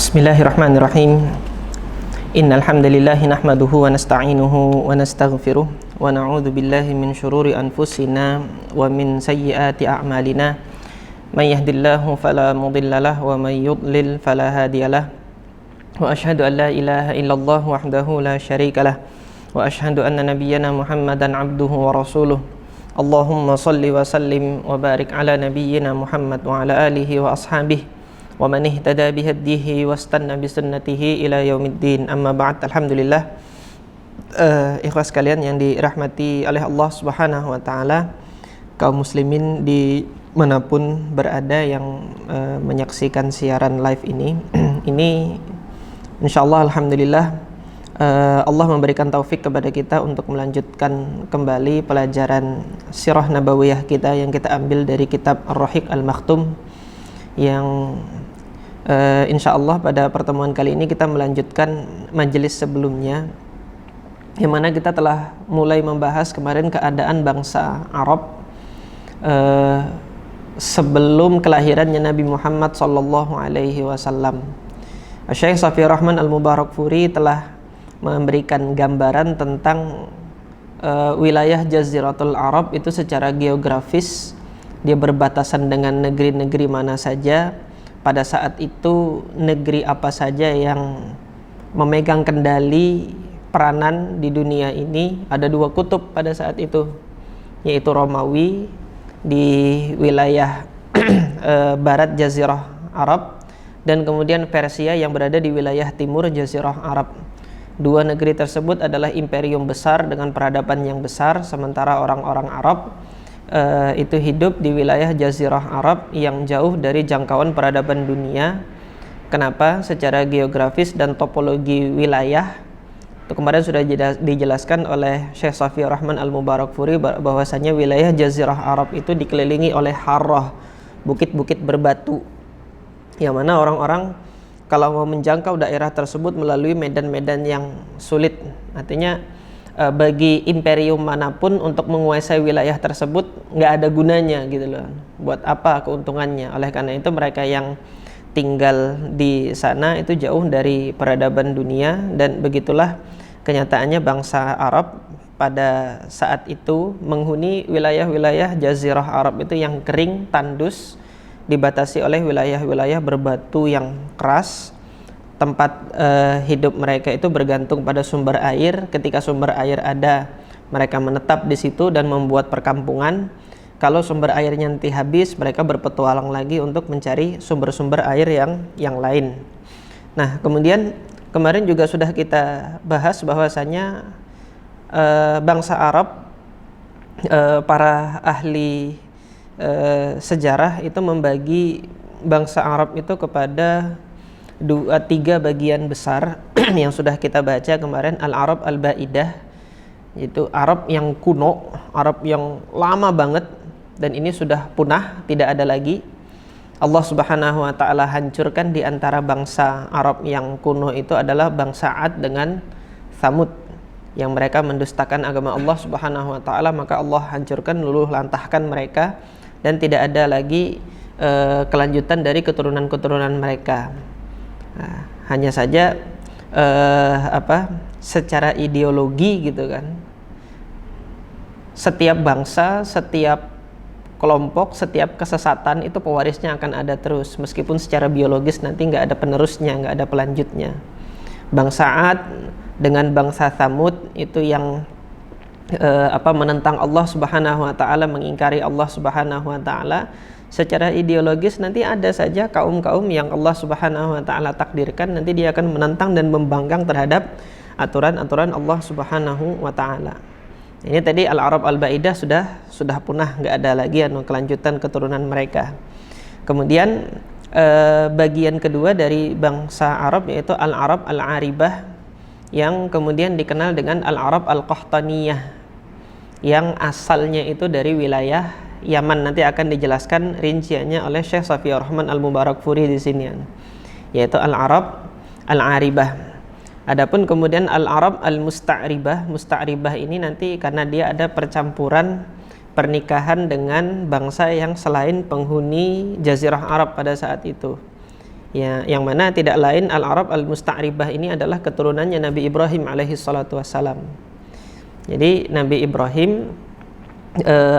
Bismillahirrahmanirrahim. Innal hamdalillah nahmaduhu wa nasta'inuhu wa nastaghfiruh wa na'udzu billahi min shururi anfusina wa min sayyiati a'malina. May yahdihillahu fala mudhillalah wa may yudlil fala hadiyalah. Wa asyhadu an la ilaha illallah wahdahu la syarikalah wa asyhadu anna nabiyyana Muhammadan abduhu wa rasuluh. Allahumma shalli wa sallim wa barik ala nabiyyina Muhammad wa ala alihi wa ashabihi wa man ihtada bihaddihi wastanna bisunnatihi ila yaumiddin. Amma ba'd. Alhamdulillah, ikhlas kalian yang dirahmati oleh Allah Subhanahu wa taala, kaum muslimin di manapun berada yang menyaksikan siaran live ini. Ini insyaallah alhamdulillah Allah memberikan taufik kepada kita untuk melanjutkan kembali pelajaran sirah nabawiyah kita yang kita ambil dari kitab Ar-Rahiq Al-Makhtum, yang insyaallah pada pertemuan kali ini kita melanjutkan majelis sebelumnya, yang mana kita telah mulai membahas kemarin keadaan bangsa Arab sebelum kelahirannya Nabi Muhammad sallallahu alaihi wasallam. Syekh Shafiyur Rahman Al-Mubarakfuri telah memberikan gambaran tentang wilayah Jaziratul Arab itu secara geografis. Dia berbatasan dengan negeri-negeri mana saja. Pada saat itu negeri apa saja yang memegang kendali peranan di dunia ini. Ada dua kutub pada saat itu, yaitu Romawi di wilayah barat Jazirah Arab, dan kemudian Persia yang berada di wilayah timur Jazirah Arab. Dua negeri tersebut adalah imperium besar dengan peradaban yang besar, sementara orang-orang Arab itu hidup di wilayah Jazirah Arab yang jauh dari jangkauan peradaban dunia. Kenapa? Secara geografis dan topologi wilayah itu kemarin sudah dijelaskan oleh Syekh Shafiyur Rahman Al-Mubarakfuri bahwasanya wilayah Jazirah Arab itu dikelilingi oleh harrah, bukit-bukit berbatu, yang mana orang-orang kalau mau menjangkau daerah tersebut melalui medan-medan yang sulit. Artinya bagi imperium manapun untuk menguasai wilayah tersebut nggak ada gunanya gitu loh. Buat apa keuntungannya? Oleh karena itu mereka yang tinggal di sana itu jauh dari peradaban dunia, dan begitulah kenyataannya bangsa Arab pada saat itu menghuni wilayah-wilayah Jazirah Arab itu yang kering, tandus, dibatasi oleh wilayah-wilayah berbatu yang keras. Tempat hidup mereka itu bergantung pada sumber air. Ketika sumber air ada, mereka menetap di situ dan membuat perkampungan. Kalau sumber airnya nanti habis, mereka berpetualang lagi untuk mencari sumber-sumber air yang lain. Nah, kemudian kemarin juga sudah kita bahas bahwasanya bangsa Arab, para ahli sejarah itu membagi bangsa Arab itu kepada tiga bagian besar yang sudah kita baca kemarin. Al-Arab Al-Ba'idah, yaitu Arab yang kuno, Arab yang lama banget, dan ini sudah punah, tidak ada lagi. Allah Subhanahu wa taala hancurkan di antara bangsa Arab yang kuno itu adalah bangsa Ad dengan Tsamud, yang mereka mendustakan agama Allah Subhanahu wa taala, maka Allah hancurkan, luluh lantahkan mereka, dan tidak ada lagi kelanjutan dari keturunan-keturunan mereka. Nah, hanya saja secara ideologi gitu kan, setiap bangsa, setiap kelompok, setiap kesesatan itu pewarisnya akan ada terus, meskipun secara biologis nanti nggak ada penerusnya, nggak ada pelanjutnya. Bangsa Ad dengan bangsa Tsamud itu yang menentang Allah Subhanahu wa taala, mengingkari Allah Subhanahu wa taala. Secara ideologis nanti ada saja kaum-kaum yang Allah Subhanahu wa taala takdirkan nanti dia akan menentang dan membangkang terhadap aturan-aturan Allah Subhanahu wa taala. Ini tadi Al-Arab Al-Ba'idah sudah punah, nggak ada lagi kelanjutan keturunan mereka. Kemudian bagian kedua dari bangsa Arab yaitu Al-Arab Al-Aribah, yang kemudian dikenal dengan Al-Arab Al-Qahtaniyah, yang asalnya itu dari wilayah Yaman. Nanti akan dijelaskan rinciannya oleh Syekh Shafiyur Rahman Al-Mubarakfuri di sini, yaitu Al-Arab Al-Aribah. Adapun kemudian Al-Arab Al-Musta'ribah, Musta'ribah ini nanti karena dia ada percampuran pernikahan dengan bangsa yang selain penghuni Jazirah Arab pada saat itu, Ya, yang mana tidak lain Al-Arab Al-Musta'ribah ini adalah keturunannya Nabi Ibrahim alaihi salatu wassalam. Jadi Nabi Ibrahim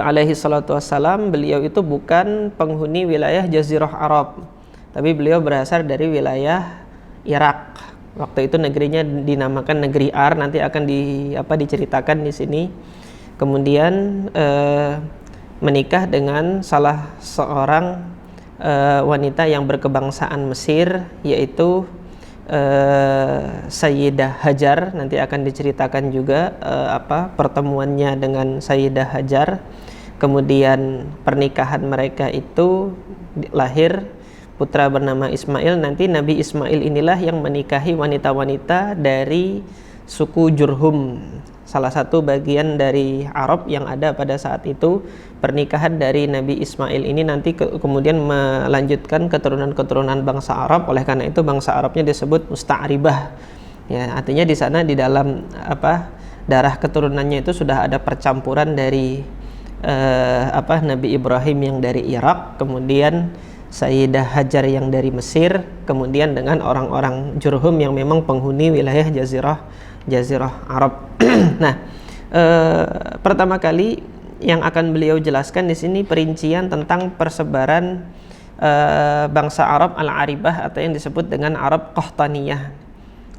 alaihi salatu wassalam, beliau itu bukan penghuni wilayah Jazirah Arab, tapi beliau berasal dari wilayah Irak. Waktu itu negerinya dinamakan negeri Ar, nanti akan diceritakan di sini. Kemudian menikah dengan salah seorang wanita yang berkebangsaan Mesir, yaitu Sayyidah Hajar. Nanti akan diceritakan juga pertemuannya dengan Sayyidah Hajar. Kemudian pernikahan mereka itu lahir putra bernama Ismail. Nanti Nabi Ismail inilah yang menikahi wanita-wanita dari suku Jurhum, salah satu bagian dari Arab yang ada pada saat itu. Pernikahan dari Nabi Ismail ini nanti kemudian melanjutkan keturunan-keturunan bangsa Arab. Oleh karena itu bangsa Arabnya disebut Musta'ribah. Ya, artinya di sana di dalam darah keturunannya itu sudah ada percampuran dari Nabi Ibrahim yang dari Irak, kemudian Sayyidah Hajar yang dari Mesir, kemudian dengan orang-orang Jurhum yang memang penghuni wilayah Jazirah Arab. Nah, pertama kali yang akan beliau jelaskan di sini perincian tentang persebaran bangsa Arab Al-Aribah atau yang disebut dengan Arab Qahtaniyah,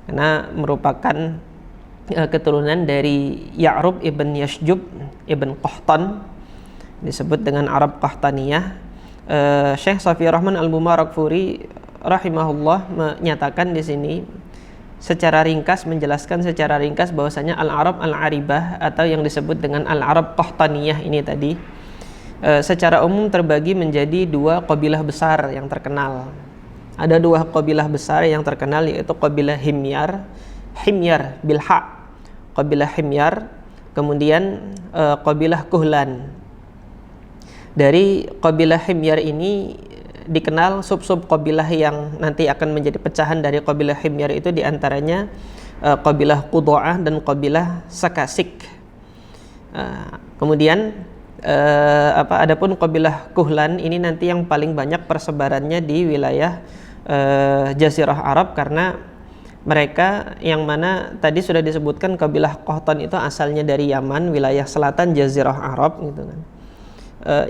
karena merupakan keturunan dari Ya'rub ibn Yashjub ibn Qahtan, disebut dengan Arab Qahtaniyah. Syekh Shafiyur Rahman Al-Mubarakfuri rahimahullah menyatakan di sini secara ringkas, menjelaskan secara ringkas bahwasanya Al-Arab Al-Aribah atau yang disebut dengan Al-Arab Qahtaniyah ini tadi secara umum terbagi menjadi dua qabilah besar yang terkenal. Ada dua qabilah besar yang terkenal, yaitu qabilah Himyar bilha, qabilah Himyar, kemudian qabilah Kuhlan. Dari qabilah Himyar ini dikenal sub-sub qabilah yang nanti akan menjadi pecahan dari qabilah Himyar itu, diantaranya qabilah Qudo'ah dan qabilah Sakasik. Kemudian adapun qabilah Kuhlan ini nanti yang paling banyak persebarannya di wilayah Jazirah Arab, karena mereka yang mana tadi sudah disebutkan qabilah Qahtan itu asalnya dari Yaman, wilayah selatan Jazirah Arab gitu kan.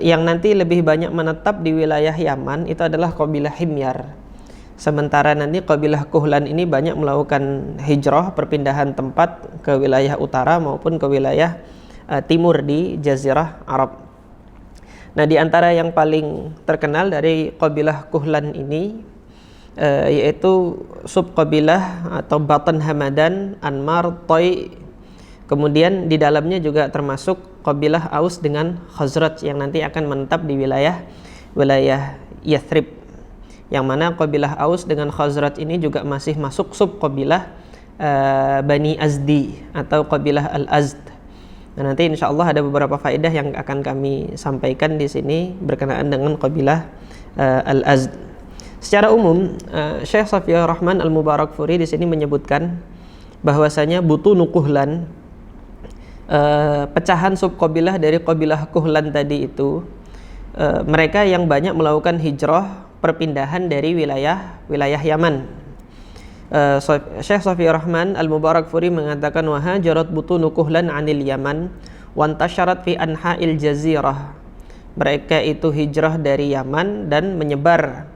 Yang nanti lebih banyak menetap di wilayah Yaman itu adalah qabilah Himyar. Sementara nanti qabilah Kuhlan ini banyak melakukan hijrah, perpindahan tempat ke wilayah utara maupun ke wilayah timur di Jazirah Arab. Nah, di antara yang paling terkenal dari qabilah Kuhlan ini yaitu sub qabilah atau Batan Hamadan, Anmar, Toy. Kemudian di dalamnya juga termasuk qabilah Aus dengan Khazraj yang nanti akan menetap di wilayah Yathrib, yang mana qabilah Aus dengan Khazraj ini juga masih masuk sub qabilah Bani Azdi atau qabilah Al-Azd. Nah, nanti insya Allah ada beberapa faedah yang akan kami sampaikan di sini berkenaan dengan qabilah Al-Azd. Secara umum Syekh Shafiyur Rahman Al-Mubarakfuri di sini menyebutkan bahwasanya Butunu Kuhlan, pecahan subqabilah dari qabilah Kuhlan tadi itu, mereka yang banyak melakukan hijrah, perpindahan dari wilayah Yaman. Syekh Shafiyur Rahman Al-Mubarakfuri mengatakan wahajarat butunu Kuhlan 'anil Yaman wantasyarat fi anha'il jazirah. Mereka itu hijrah dari Yaman dan menyebar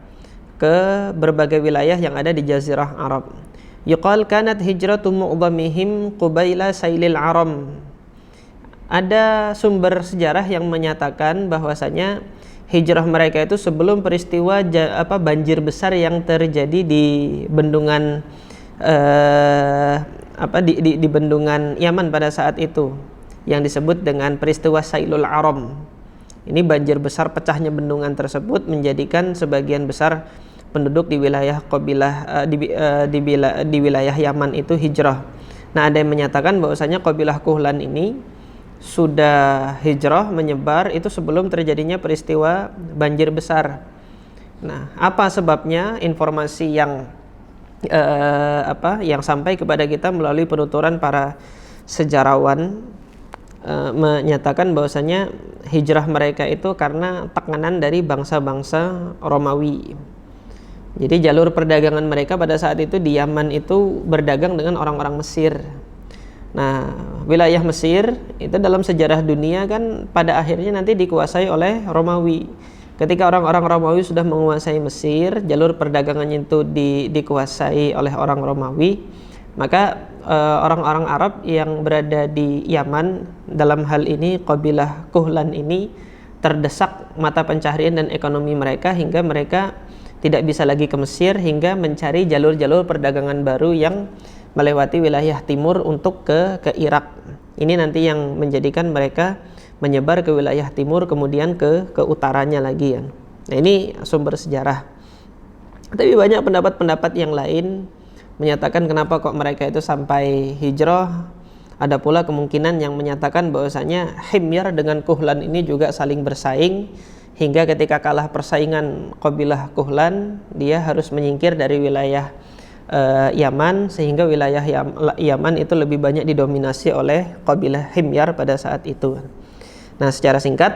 ke berbagai wilayah yang ada di Jazirah Arab. Yuqal kanat hijratu mu'dhamihim qubaila sailil aram. Ada sumber sejarah yang menyatakan bahwasanya hijrah mereka itu sebelum peristiwa banjir besar yang terjadi di bendungan di bendungan Yaman pada saat itu, yang disebut dengan peristiwa Sailul Aram. Ini banjir besar, pecahnya bendungan tersebut menjadikan sebagian besar penduduk di wilayah qabilah di wilayah Yaman itu hijrah. Nah, ada yang menyatakan bahwasanya qabilah Kuhlan ini sudah hijrah menyebar itu sebelum terjadinya peristiwa banjir besar. Nah, apa sebabnya? Informasi yang sampai kepada kita melalui penuturan para sejarawan menyatakan bahwasanya hijrah mereka itu karena tekanan dari bangsa-bangsa Romawi. Jadi jalur perdagangan mereka pada saat itu di Yaman itu berdagang dengan orang-orang Mesir. Nah, wilayah Mesir itu dalam sejarah dunia kan pada akhirnya nanti dikuasai oleh Romawi. Ketika orang-orang Romawi sudah menguasai Mesir, jalur perdagangannya itu dikuasai oleh orang Romawi, maka orang-orang Arab yang berada di Yaman, dalam hal ini kabilah Kuhlan ini, terdesak mata pencaharian dan ekonomi mereka hingga mereka tidak bisa lagi ke Mesir, hingga mencari jalur-jalur perdagangan baru yang melewati wilayah timur untuk ke Irak. Ini nanti yang menjadikan mereka menyebar ke wilayah timur, kemudian ke utaranya lagi ya. Nah, ini sumber sejarah. Tapi banyak pendapat-pendapat yang lain menyatakan kenapa kok mereka itu sampai hijrah. Ada pula kemungkinan yang menyatakan bahwasanya Himyar dengan Kuhlan ini juga saling bersaing, hingga ketika kalah persaingan kabilah Kuhlan, dia harus menyingkir dari wilayah Yaman, sehingga wilayah Yaman itu lebih banyak didominasi oleh kabilah Himyar pada saat itu. Nah, secara singkat,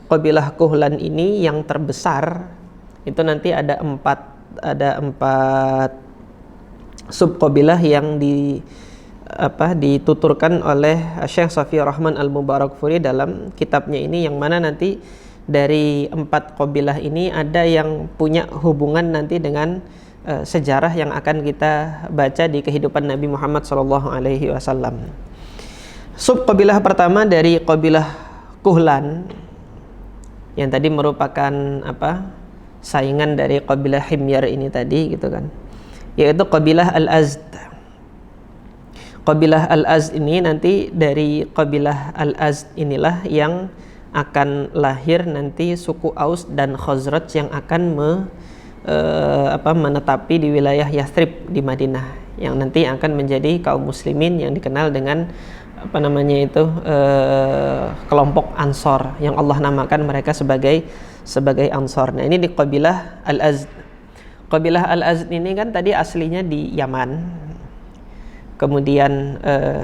kabilah Kuhlan ini yang terbesar itu nanti ada empat subkabilah yang dituturkan oleh Syekh Safi Rahman Al-Mubarakfuri dalam kitabnya ini, yang mana nanti dari 4 kabilah ini ada yang punya hubungan nanti dengan sejarah yang akan kita baca di kehidupan Nabi Muhammad SAW. Subkabilah pertama dari kabilah Kuhlan yang tadi merupakan saingan dari kabilah Himyar ini tadi gitu kan, yaitu kabilah Al-Azd. Kabilah Al-Azd ini nanti dari kabilah Al-Azd inilah yang akan lahir nanti suku Aus dan Khazraj yang akan menetapi di wilayah Yathrib di Madinah, yang nanti akan menjadi kaum muslimin yang dikenal dengan kelompok Ansor, yang Allah namakan mereka sebagai Ansor. Nah, ini di kabilah Al-Azd. Kabilah Al-Azd ini kan tadi aslinya di Yaman, kemudian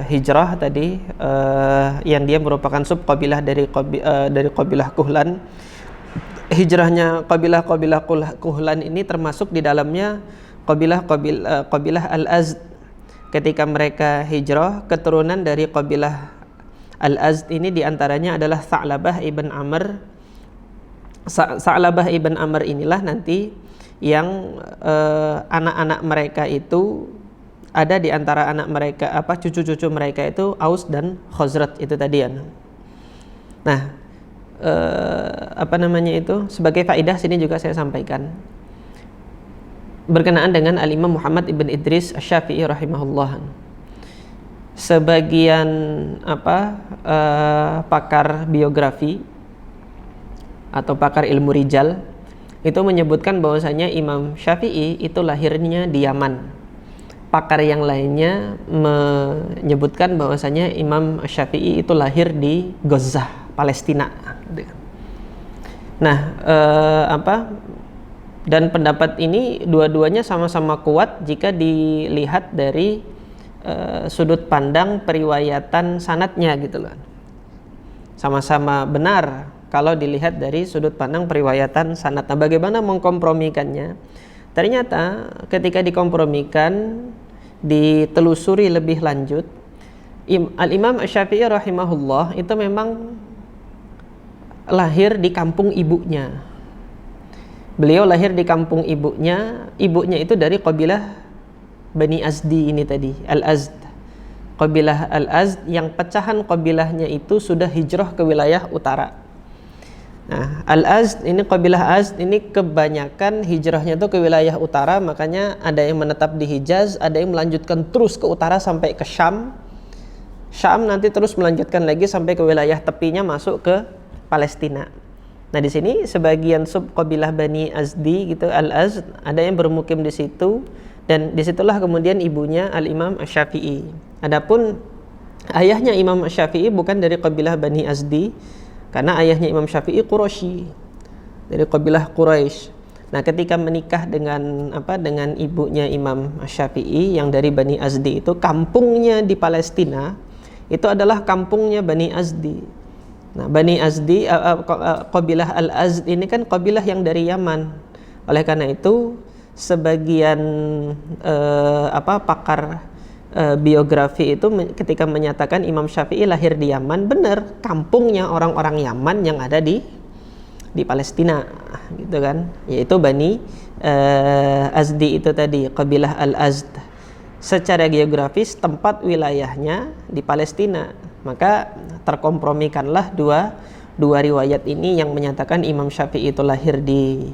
hijrah tadi, yang dia merupakan subkabilah dari kabilah Kuhlan. Hijrahnya kabilah Kuhlan ini termasuk di dalamnya kabilah Al-Azd. Ketika mereka hijrah, keturunan dari kabilah Al-Azd ini diantaranya adalah Tha'labah ibn Amr. Tha'labah ibn Amr inilah nanti yang anak-anak mereka itu, ada di antara anak mereka cucu-cucu mereka itu Aus dan Khazraj itu tadi ya. Nah, sebagai faedah sini juga saya sampaikan berkenaan dengan Al-Imam Muhammad ibn Idris Asy-Syafi'i rahimahullah. Sebagian pakar biografi atau pakar ilmu rijal itu menyebutkan bahwasanya Imam Syafi'i itu lahirnya di Yaman. Pakar yang lainnya menyebutkan bahwasanya Imam Syafi'i itu lahir di Gaza, Palestina. Nah, dan pendapat ini dua-duanya sama-sama kuat jika dilihat dari sudut pandang periwayatan sanadnya gitu loh. Sama-sama benar kalau dilihat dari sudut pandang periwayatan sanad. Nah, bagaimana mengkompromikannya? Ternyata ketika dikompromikan, ditelusuri lebih lanjut, Al-Imam Asy-Syafi'i rahimahullah itu memang lahir di kampung ibunya. Beliau lahir di kampung ibunya itu dari kabilah Bani Azdi ini tadi, Al-Azd. Kabilah Al-Azd yang pecahan kabilahnya itu sudah hijrah ke wilayah utara. Nah, Al-Azd ini, kabilah Azd ini kebanyakan hijrahnya itu ke wilayah utara, makanya ada yang menetap di Hijaz, ada yang melanjutkan terus ke utara sampai ke Syam. Syam nanti terus melanjutkan lagi sampai ke wilayah tepinya masuk ke Palestina. Nah, di sini sebagian subkabilah Bani Azdi gitu, Al-Azd, ada yang bermukim di situ, dan disitulah kemudian ibunya Al-Imam Asy-Syafi'i. Adapun ayahnya Imam Asy-Syafi'i bukan dari kabilah Bani Azdi, karena ayahnya Imam Syafi'i Quraisy, dari kabilah Quraisy. Nah, ketika menikah dengan ibunya Imam Asy-Syafi'i yang dari Bani Azdi itu, kampungnya di Palestina itu adalah kampungnya Bani Azdi. Nah, Bani Azdi, kabilah Al-Azd ini kan kabilah yang dari Yaman. Oleh karena itu sebagian pakar biografi itu ketika menyatakan Imam Syafi'i lahir di Yaman, benar, kampungnya orang-orang Yaman yang ada di Palestina, gitu kan, yaitu Bani Azdi itu tadi, kabilah Al-Azd. Secara geografis tempat wilayahnya di Palestina, maka terkompromikanlah dua riwayat ini yang menyatakan Imam Syafi'i itu lahir di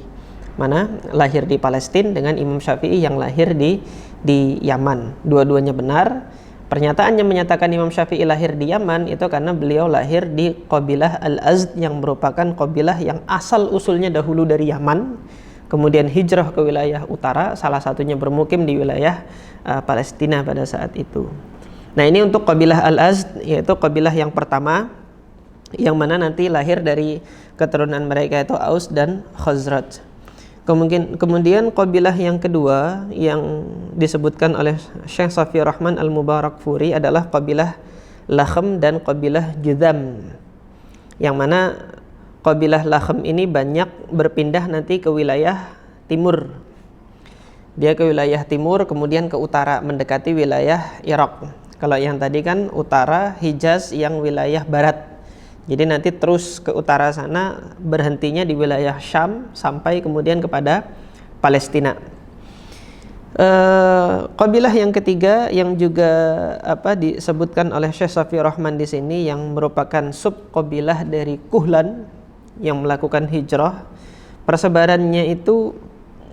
mana? Lahir di Palestina, dengan Imam Syafi'i yang lahir di Yaman. Dua-duanya benar. Pernyataan yang menyatakan Imam Syafi'i lahir di Yaman itu karena beliau lahir di kabilah Al-Azd yang merupakan kabilah yang asal usulnya dahulu dari Yaman, kemudian hijrah ke wilayah utara, salah satunya bermukim di wilayah Palestina pada saat itu. Nah, ini untuk kabilah Al-Azd, yaitu kabilah yang pertama yang mana nanti lahir dari keturunan mereka itu Aus dan Khazraj. Kemudian kabilah yang kedua yang disebutkan oleh Syekh Safi Rahman Al-Mubarakfuri adalah kabilah Lakhm dan kabilah Judham, yang mana kabilah Lakhm ini banyak berpindah nanti ke wilayah timur. Dia ke wilayah timur, kemudian ke utara mendekati wilayah Irak. Kalau yang tadi kan utara, Hijaz yang wilayah barat. Jadi nanti terus ke utara sana, berhentinya di wilayah Syam sampai kemudian kepada Palestina. Kabilah yang ketiga yang juga disebutkan oleh Syekh Safi Rahman di sini, yang merupakan sub kabilah dari Kuhlan yang melakukan hijrah. Persebarannya itu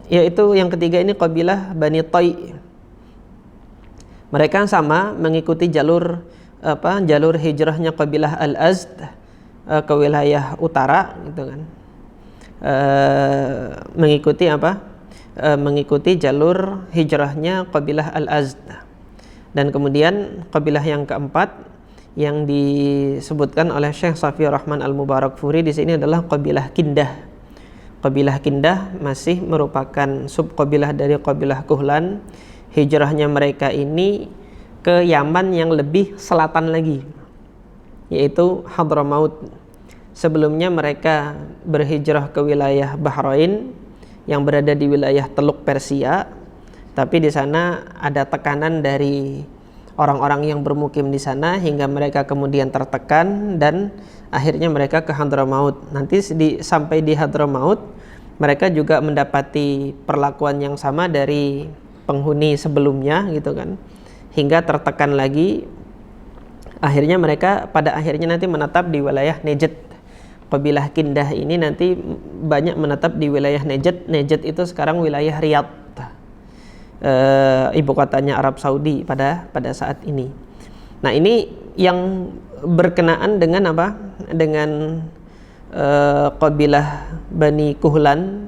yaitu yang ketiga ini kabilah Bani Tai. Mereka sama mengikuti jalur hijrahnya kabilah Al-Azd ke wilayah utara, gitu kan. Mengikuti jalur hijrahnya kabilah Al-Azd. Dan kemudian kabilah yang keempat yang disebutkan oleh Syekh Safi Rahman Al-Mubarakfuri di sini adalah kabilah Kindah. Kabilah Kindah masih merupakan sub kabilah dari kabilah Kuhlan. Hijrahnya mereka ini ke Yaman yang lebih selatan lagi, yaitu Hadramaut. Sebelumnya mereka berhijrah ke wilayah Bahrain yang berada di wilayah Teluk Persia, tapi di sana ada tekanan dari orang-orang yang bermukim di sana hingga mereka kemudian tertekan dan akhirnya mereka ke Hadramaut. Nanti sampai di Hadramaut mereka juga mendapati perlakuan yang sama dari penghuni sebelumnya, gitu kan, hingga tertekan lagi. Akhirnya mereka pada akhirnya nanti menetap di wilayah Najd. Kabilah Kindah ini nanti banyak menetap di wilayah Najd. Najd itu sekarang wilayah Riyadh, ibu kotanya Arab Saudi pada saat ini. Nah, ini yang berkenaan dengan apa? Dengan kabilah Bani Kuhlan,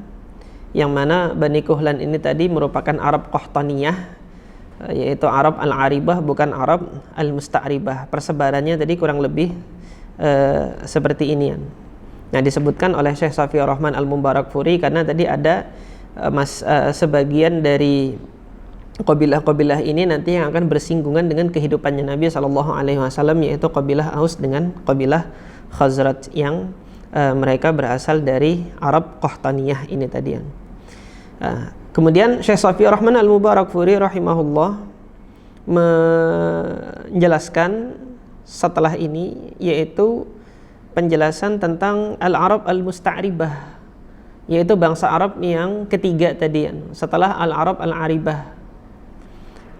yang mana Bani Kuhlan ini tadi merupakan Arab Qahtaniyah, yaitu Arab Al-Aribah, bukan Arab Al-Musta'ribah. Persebarannya tadi kurang lebih seperti ini. Nah, disebutkan oleh Syekh Safi Rahman Al-Mubarakfuri karena tadi ada sebagian dari kabilah-kabilah ini nanti yang akan bersinggungan dengan kehidupannya Nabi SAW, yaitu kabilah Aus dengan kabilah Khazraj yang mereka berasal dari Arab Qahtaniyah ini tadi. Kemudian Syekh Safi Rahman Al-Mubarakfuri rahimahullah menjelaskan setelah ini, yaitu penjelasan tentang Al-Arab Al-Musta'ribah, yaitu bangsa Arab yang ketiga tadi setelah Al-Arab Al-Aribah.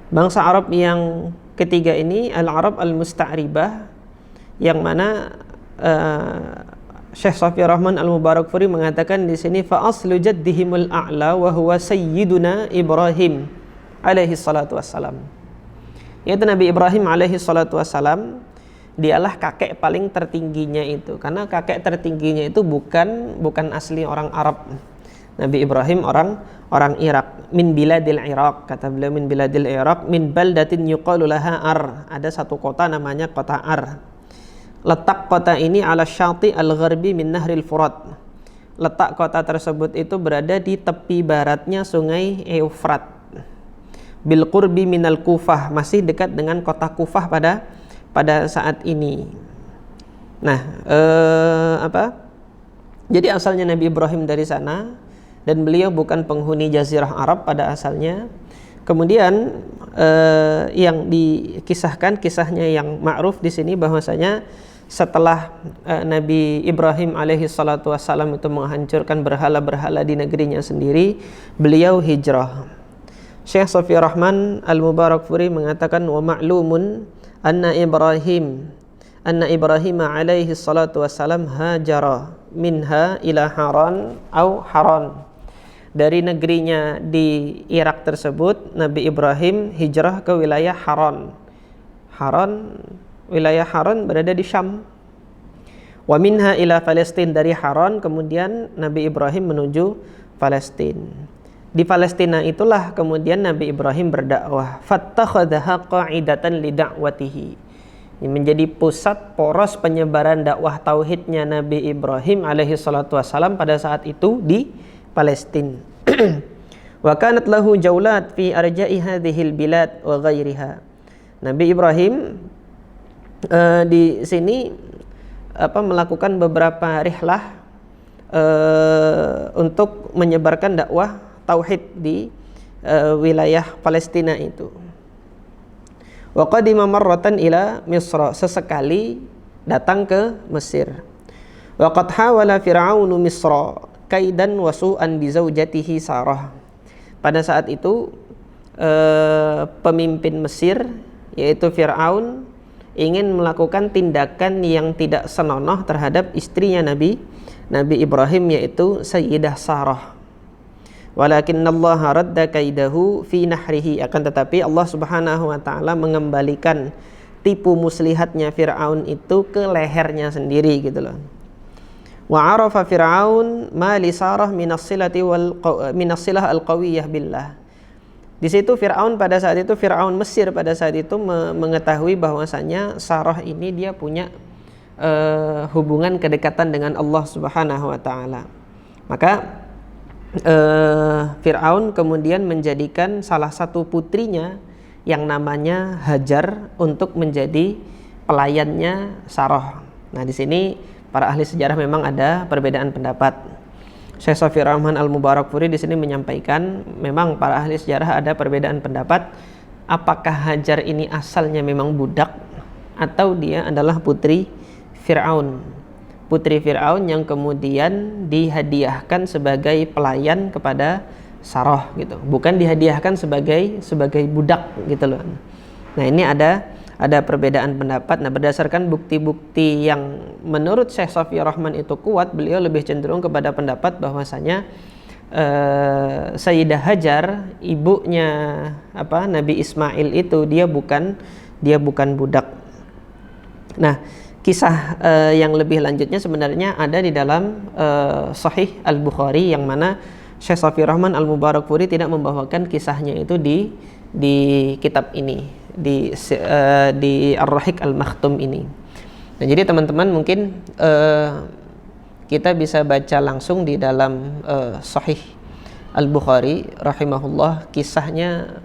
Bangsa Arab yang ketiga ini Al-Arab Al-Musta'ribah, yang mana Syekh Safi Rahman Al-Mubarakfuri mengatakan di sini fa aslu jaddihimul a'la wa huwa sayyiduna Ibrahim alaihi salatu wassalam, yaitu Nabi Ibrahim alaihi salatu wassalam dialah kakek paling tertingginya itu, karena kakek tertingginya itu bukan asli orang Arab. Nabi Ibrahim orang Irak, min biladil Irak, kata beliau, min biladil Irak, min baldatin yuqalu laha Ar, ada satu kota namanya kota Ar. Letak kota ini ala syati al-gharbi min nahril Furat. Letak kota tersebut itu berada di tepi baratnya sungai Eufrat. Bil qurbi minal Kufah, masih dekat dengan kota Kufah pada saat ini. Nah, jadi asalnya Nabi Ibrahim dari sana, dan beliau bukan penghuni jazirah Arab pada asalnya. Kemudian yang dikisahkan, kisahnya yang ma'ruf di sini bahwasanya setelah Nabi Ibrahim alaihi salatu wassalam itu menghancurkan berhala-berhala di negerinya sendiri, beliau hijrah. Syekh Safi Rahman Al-Mubarakfuri mengatakan, wa ma'lumun anna Ibrahim alaihi salatu wassalam hajara minha ila Haran au Haran. Dari negerinya di Irak tersebut, Nabi Ibrahim hijrah ke wilayah Haran. Wilayah Haran berada di Syam. Wa minha ila Palestin, dari Haran kemudian Nabi Ibrahim menuju Palestin. Di Palestina itulah kemudian Nabi Ibrahim berdakwah. Fattakhadhaha qa'idatan li da'watihi. Menjadi pusat poros penyebaran dakwah tauhidnya Nabi Ibrahim alaihi salatu wassalam pada saat itu di Palestina. Wa kanat lahu jaulat fi arja'i hadhil bilad wa ghairiha. Nabi Ibrahim di sini melakukan beberapa rihlah untuk menyebarkan dakwah tauhid di wilayah Palestina itu. Wa qadima marratan ila Misra, sesekali datang ke Mesir. Wa qad hawala fir'aunu Misra kaidan wasu'an bi zaujatihi Sarah. Pada saat itu pemimpin Mesir yaitu Fir'aun ingin melakukan tindakan yang tidak senonoh terhadap istrinya Nabi Ibrahim yaitu Sayyidah Sarah. Walakinallaha radda kaidahu fi nahrihi, akan tetapi Allah Subhanahu wa taala mengembalikan tipu muslihatnya Fir'aun itu ke lehernya sendiri gitu loh. Wa arafa Fir'aun ma li Sarah minasilah al-qawiyyah billah. Di situ Fir'aun pada saat itu, Fir'aun Mesir pada saat itu mengetahui bahwasanya Sarah ini dia punya hubungan kedekatan dengan Allah Subhanahu wa taala. Maka Fir'aun kemudian menjadikan salah satu putrinya yang namanya Hajar untuk menjadi pelayannya Sarah. Nah, di sini para ahli sejarah memang ada perbedaan pendapat. Syekh Safi Rahman Al-Mubarakfuri di sini menyampaikan memang para ahli sejarah ada perbedaan pendapat apakah Hajar ini asalnya memang budak atau dia adalah putri Fir'aun. Putri Fir'aun yang kemudian dihadiahkan sebagai pelayan kepada Sarah gitu. Bukan dihadiahkan sebagai budak gitu loh. Nah, ini ada perbedaan pendapat. Nah, berdasarkan bukti-bukti yang menurut Syekh Safi Rahman itu kuat, beliau lebih cenderung kepada pendapat bahwasanya Sayyidah Hajar, ibunya Nabi Ismail itu dia bukan budak. Nah, kisah yang lebih lanjutnya sebenarnya ada di dalam Sahih Al-Bukhari, yang mana Syekh Safi Rahman Al-Mubarakfuri tidak membawakan kisahnya itu di kitab ini, di Ar-Rahiq Al-Makhtum ini. Nah, jadi teman-teman mungkin kita bisa baca langsung di dalam Sahih Al-Bukhari rahimahullah kisahnya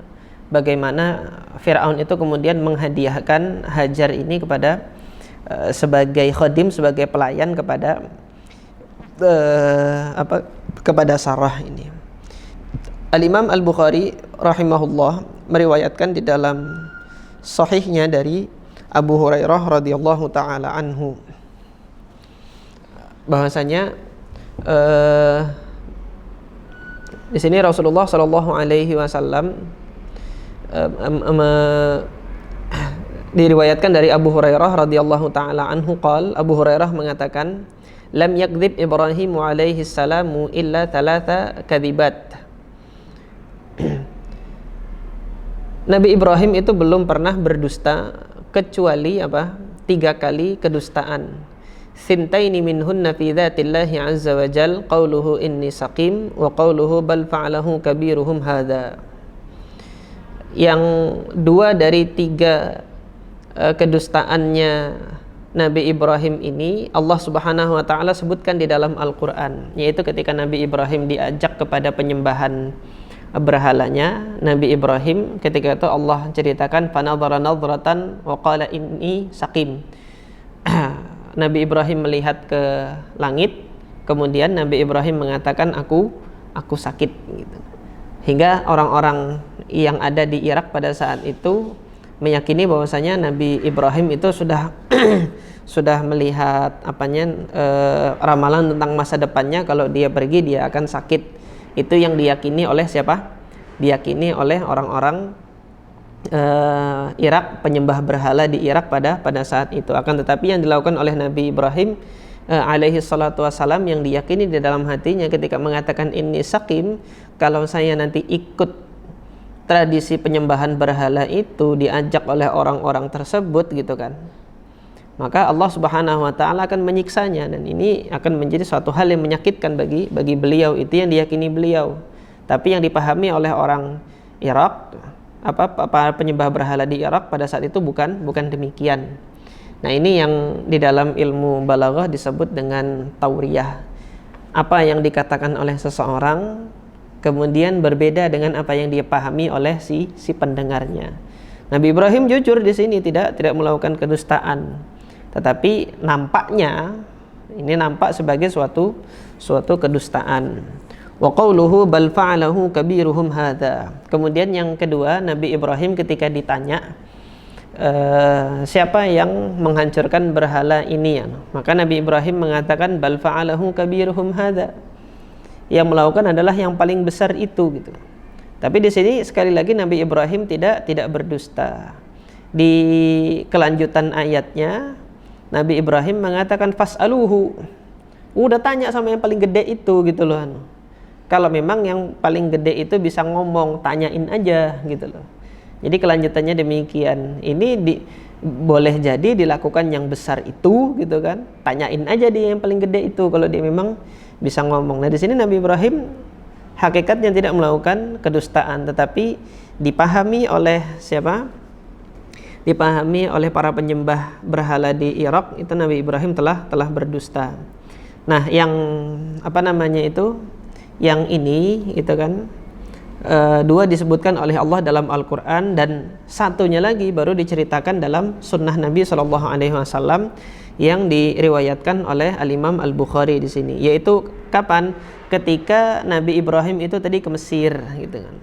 bagaimana Fir'aun itu kemudian menghadiahkan Hajar ini kepada sebagai khadim, sebagai pelayan kepada Sarah ini. Al-Imam Al-Bukhari rahimahullah meriwayatkan di dalam sahihnya dari Abu Hurairah radhiyallahu taala anhu bahwasanya di sini Rasulullah sallallahu alaihi wasallam diriwayatkan dari Abu Hurairah radhiyallahu taala anhu qala, Abu Hurairah mengatakan, lam yakdzib Ibrahim alaihi salamu illa thalatha kadzibat. Nabi Ibrahim itu belum pernah berdusta kecuali 3 kali kedustaan. Sintaini minhunna fi dzatillahi azza wa jal, qauluhu inni saqim wa qauluhu bal fa'alahu kabiruhum hadza. Yang 2 dari 3 kedustaannya Nabi Ibrahim ini Allah Subhanahu wa taala sebutkan di dalam Al-Qur'an, yaitu ketika Nabi Ibrahim diajak kepada penyembahan berhalanya. Nabi Ibrahim ketika itu Allah ceritakan fanadhara nadratan wa qala inni saqim. Nabi Ibrahim melihat ke langit, kemudian Nabi Ibrahim mengatakan aku aku sakit gitu. Hingga orang-orang yang ada di Irak pada saat itu meyakini bahwasanya Nabi Ibrahim itu sudah sudah melihat ramalan tentang masa depannya, kalau dia pergi dia akan sakit. Itu yang diyakini oleh siapa? Diyakini oleh orang-orang Irak, penyembah berhala di Irak pada saat itu. Akan tetapi yang dilakukan oleh Nabi Ibrahim alaihi salatu wassalam, yang diyakini di dalam hatinya ketika mengatakan inni sakim, kalau saya nanti ikut tradisi penyembahan berhala itu, diajak oleh orang-orang tersebut gitu kan, maka Allah Subhanahu wa taala akan menyiksanya, dan ini akan menjadi suatu hal yang menyakitkan bagi beliau. Itu yang diyakini beliau. Tapi yang dipahami oleh orang Irak, para penyembah berhala di Irak pada saat itu bukan demikian. Nah, ini yang di dalam ilmu balaghah disebut dengan tauriyah. Apa yang dikatakan oleh seseorang kemudian berbeda dengan apa yang dia pahami oleh si pendengarnya. Nabi Ibrahim jujur di sini, tidak melakukan kedustaan. Tetapi nampaknya ini nampak sebagai suatu kedustaan. Wa qauluhu bal fa'alahu kabiruhum hadza. Kemudian yang kedua, Nabi Ibrahim ketika ditanya siapa yang menghancurkan berhala ini ya, maka Nabi Ibrahim mengatakan bal fa'alahu kabiruhum hadza. Yang melakukan adalah yang paling besar itu gitu. Tapi di sini sekali lagi Nabi Ibrahim tidak berdusta. Di kelanjutan ayatnya Nabi Ibrahim mengatakan fas'aluhu. Udah tanya sama yang paling gede itu gitu loh. Kalau memang yang paling gede itu bisa ngomong, tanyain aja gitu loh. Jadi kelanjutannya demikian. Ini boleh jadi dilakukan yang besar itu gitu kan. Tanyain aja dia yang paling gede itu kalau dia memang bisa ngomong. Nah, di sini Nabi Ibrahim hakikatnya tidak melakukan kedustaan, tetapi dipahami oleh siapa? Dipahami oleh para penyembah berhala di Irak itu Nabi Ibrahim telah berdusta. Nah, yang yang ini itu kan dua disebutkan oleh Allah dalam Al-Quran, dan satunya lagi baru diceritakan dalam sunnah Nabi SAW yang diriwayatkan oleh Al-Imam Al-Bukhari di sini. Yaitu kapan? Ketika Nabi Ibrahim itu tadi ke Mesir gitu kan.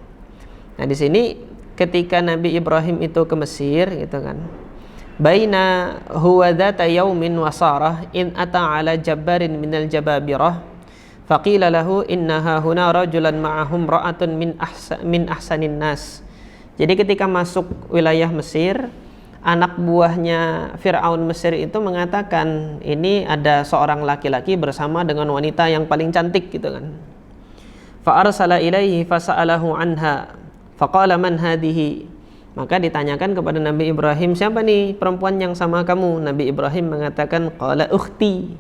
Nah, di sini ketika Nabi Ibrahim itu ke Mesir gitu kan. Baina huwa dzata yaumin wa sarah in ata ala jabbarin minal jababirah faqila lahu innaha huna rajulan ma'ahum ra'atun min ahsanin nas. Jadi ketika masuk wilayah Mesir, anak buahnya Fir'aun Mesir itu mengatakan ini ada seorang laki-laki bersama dengan wanita yang paling cantik gitu kan. Fa arsala ilaihi fasa'alahu anha faqala man hadhihi. Maka ditanyakan kepada Nabi Ibrahim, siapa nih perempuan yang sama kamu? Nabi Ibrahim mengatakan qala ukhti.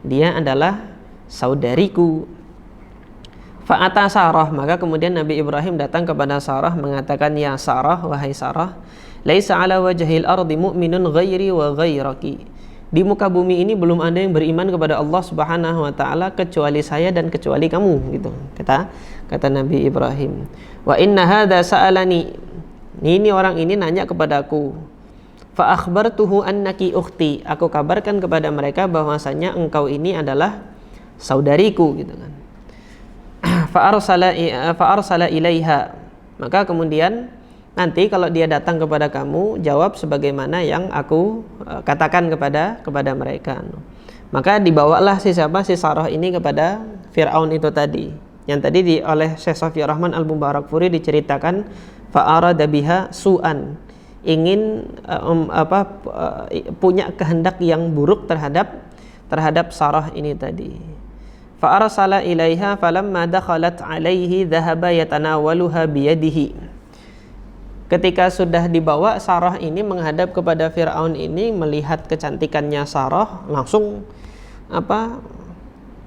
Dia adalah saudariku. Fa'ata Sarah, maka kemudian Nabi Ibrahim datang kepada Sarah mengatakan, ya Sarah, wahai Sarah, laisa ala wajhil ardi mu'minun ghairi wa ghairaki. Di muka bumi ini belum ada yang beriman kepada Allah Subhanahu wa taala kecuali saya dan kecuali kamu gitu. Kata Nabi Ibrahim. Wa inna hadza sa'alani. Ini orang ini nanya kepadaku. Fa akhbartuhu annaki ukhti. Aku kabarkan kepada mereka bahwasanya engkau ini adalah saudariku gitu kan. Fa arsala ilaiha. Maka kemudian nanti kalau dia datang kepada kamu, jawab sebagaimana yang aku katakan kepada mereka. Maka dibawalah si Sarah ini kepada Fir'aun itu tadi. Yang tadi oleh Syekh Safi Rahman Al-Mubarakfuri diceritakan fa'arada biha su'an. Ingin punya kehendak yang buruk terhadap Sarah ini tadi. Fa'arsala ilaiha falamma dakhalat alaihi dhahaba yatanawaluha biyadihi. Ketika sudah dibawa, Sarah ini menghadap kepada Fir'aun ini, melihat kecantikannya Sarah, langsung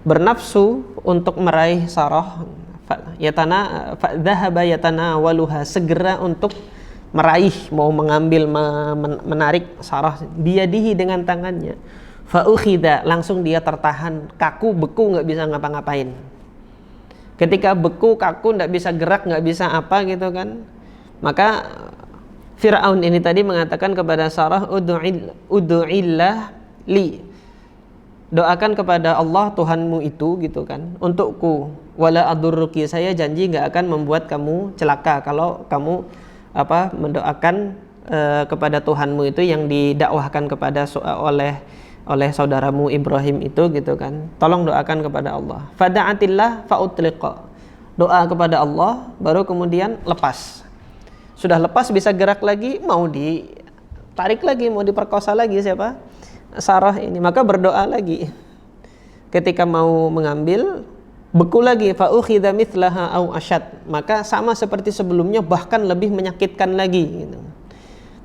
bernafsu untuk meraih Sarah. Dhahaba yatanawaluha, segera untuk meraih, mau mengambil, menarik Sarah biyadihi dengan tangannya. Fa'ukhida, langsung dia tertahan, kaku, beku, nggak bisa ngapa-ngapain. Ketika beku, kaku, nggak bisa gerak, nggak bisa apa gitu kan. Maka Fir'aun ini tadi mengatakan kepada Sarah, ud'illah li. doakan kepada Allah Tuhanmu itu gitu kan, untukku, wala adurruki, saya janji nggak akan membuat kamu celaka kalau kamu mendoakan kepada Tuhanmu itu yang didakwahkan kepada oleh saudaramu Ibrahim itu gitu kan. Tolong doakan kepada Allah. Fada'atillah fa'utliqa, doa kepada Allah baru kemudian lepas. Sudah lepas bisa gerak lagi, mau ditarik lagi, mau diperkosa lagi siapa? Sarah ini, maka berdoa lagi. Ketika mau mengambil, beku lagi, fa ukhidha mithlaha au asyad, maka sama seperti sebelumnya bahkan lebih menyakitkan lagi gitu.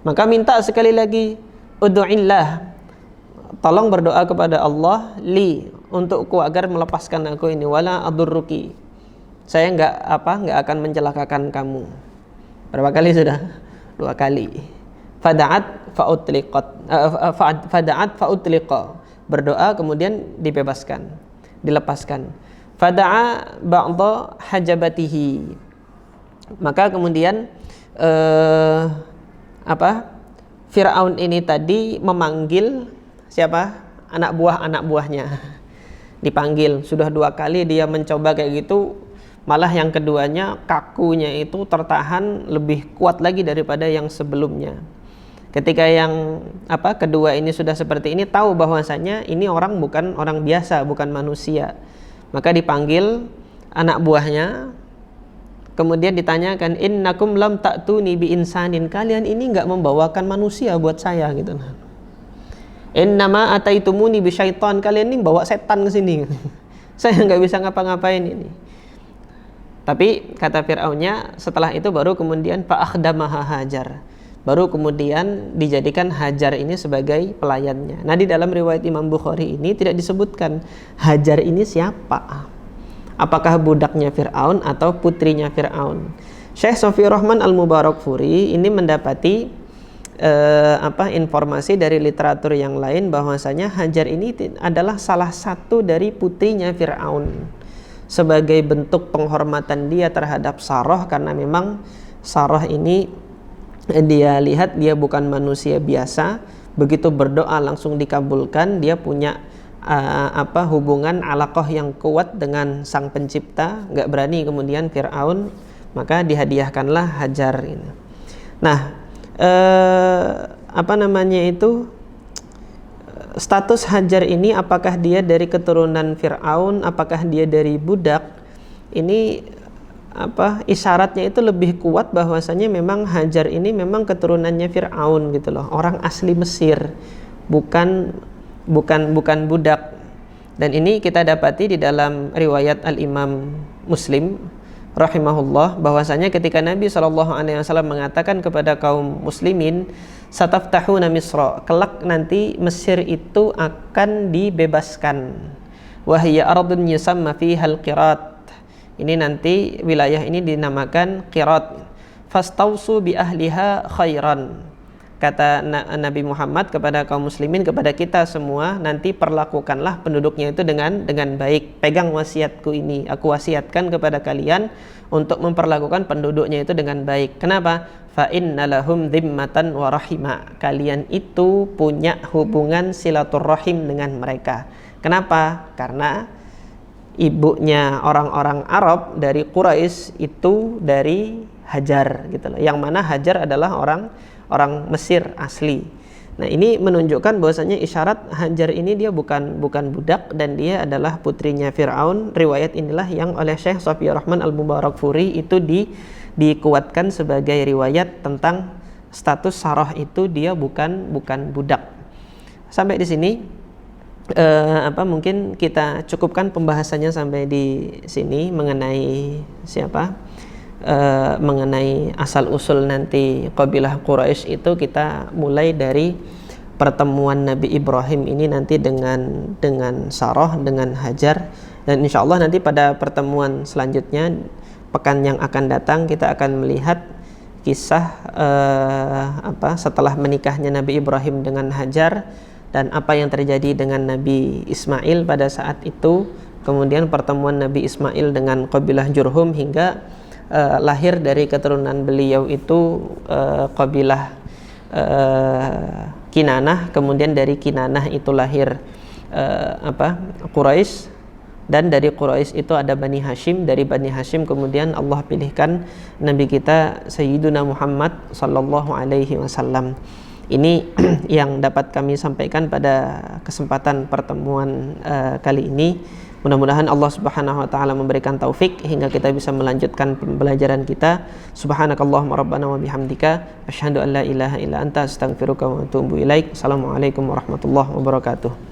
Maka minta sekali lagi, ud'illah, tolong berdoa kepada Allah li, untukku agar melepaskan aku ini, wala adurruki, saya enggak akan mencelakakan kamu. Berapa kali sudah? 2 kali. Fada'at fa'utliqa, berdoa kemudian dibebaskan, dilepaskan. Fada'a ba'dha hajabatihi, maka kemudian Fir'aun ini tadi memanggil siapa? Anak buahnya dipanggil. Sudah 2 kali dia mencoba kayak gitu, malah yang keduanya kakunya itu tertahan lebih kuat lagi daripada yang sebelumnya. Ketika yang kedua ini sudah seperti ini, tahu bahwasanya ini orang bukan orang biasa, bukan manusia, maka dipanggil anak buahnya, kemudian ditanyakan, innakum lam ta'tuni bi insanin, kalian ini enggak membawakan manusia buat saya gitu. Innama ataitumuni bi syaitan, kalian ini bawa setan ke sini. Saya enggak bisa ngapa-ngapain ini. Tapi kata Fir'aunnya, setelah itu baru kemudian fa'akhdamaha Hajar, baru kemudian dijadikan Hajar ini sebagai pelayannya. Nah, di dalam riwayat Imam Bukhari ini tidak disebutkan Hajar ini siapa, apakah budaknya Fir'aun atau putrinya Fir'aun. Syekh Safiyur Rahman Al-Mubarakfuri ini mendapati informasi dari literatur yang lain bahwasanya Hajar ini adalah salah satu dari putrinya Fir'aun, sebagai bentuk penghormatan dia terhadap Sarah, karena memang Sarah ini dia lihat dia bukan manusia biasa, begitu berdoa langsung dikabulkan, dia punya hubungan alaqah yang kuat dengan sang pencipta, nggak berani kemudian Fir'aun, maka dihadiahkanlah Hajar ini. Nah, status Hajar ini, apakah dia dari keturunan Fir'aun, apakah dia dari budak, ini isyaratnya itu lebih kuat bahwasanya memang Hajar ini memang keturunannya Fir'aun gitu loh, orang asli Mesir, bukan budak. Dan ini kita dapati di dalam riwayat Al-Imam Muslim rahimahullah, bahwasanya ketika Nabi SAW mengatakan kepada kaum muslimin, sataftahuna Misra, kelak nanti Mesir itu akan dibebaskan, wa hiya ardun yusamma fiha al-qirat, ini nanti wilayah ini dinamakan Qirat, fastausu bi ahliha khairan, kata Nabi Muhammad kepada kaum muslimin, kepada kita semua, nanti perlakukanlah penduduknya itu dengan baik. Pegang wasiatku ini, aku wasiatkan kepada kalian untuk memperlakukan penduduknya itu dengan baik. Kenapa? Fa inna lahum dhimmatan wa rahima, kalian itu punya hubungan silaturrahim dengan mereka. Kenapa? Karena ibunya orang-orang Arab dari Quraisy itu dari Hajar gitu loh, yang mana Hajar adalah orang Mesir asli. Nah, ini menunjukkan bahwasanya isyarat Hajar ini dia bukan budak, dan dia adalah putrinya Fir'aun. Riwayat inilah yang oleh Syekh Safiyur Rahman Al-Mubarakfuri itu dikuatkan sebagai riwayat tentang status Sarah itu dia bukan budak. Sampai di sini mungkin kita cukupkan pembahasannya sampai di sini mengenai mengenai asal usul nanti kabilah Quraisy itu. Kita mulai dari pertemuan Nabi Ibrahim ini nanti dengan Sarah, dengan Hajar, dan insya Allah nanti pada pertemuan selanjutnya pekan yang akan datang kita akan melihat kisah setelah menikahnya Nabi Ibrahim dengan Hajar, dan apa yang terjadi dengan Nabi Ismail pada saat itu, kemudian pertemuan Nabi Ismail dengan kabilah Jurhum, hingga lahir dari keturunan beliau itu kabilah Kinanah, kemudian dari Kinanah itu lahir Quraisy, dan dari Quraisy itu ada Bani Hashim, dari Bani Hashim kemudian Allah pilihkan Nabi kita Sayyiduna Muhammad sallallahu alaihi wasallam. Ini yang dapat kami sampaikan pada kesempatan pertemuan kali ini. Mudah-mudahan Allah Subhanahu wa taala memberikan taufik hingga kita bisa melanjutkan pembelajaran kita. Subhanakallahumma rabbana wa bihamdika asyhadu an la ilaha illa anta astaghfiruka wa atubu ilaik. Assalamualaikum warahmatullahi wabarakatuh.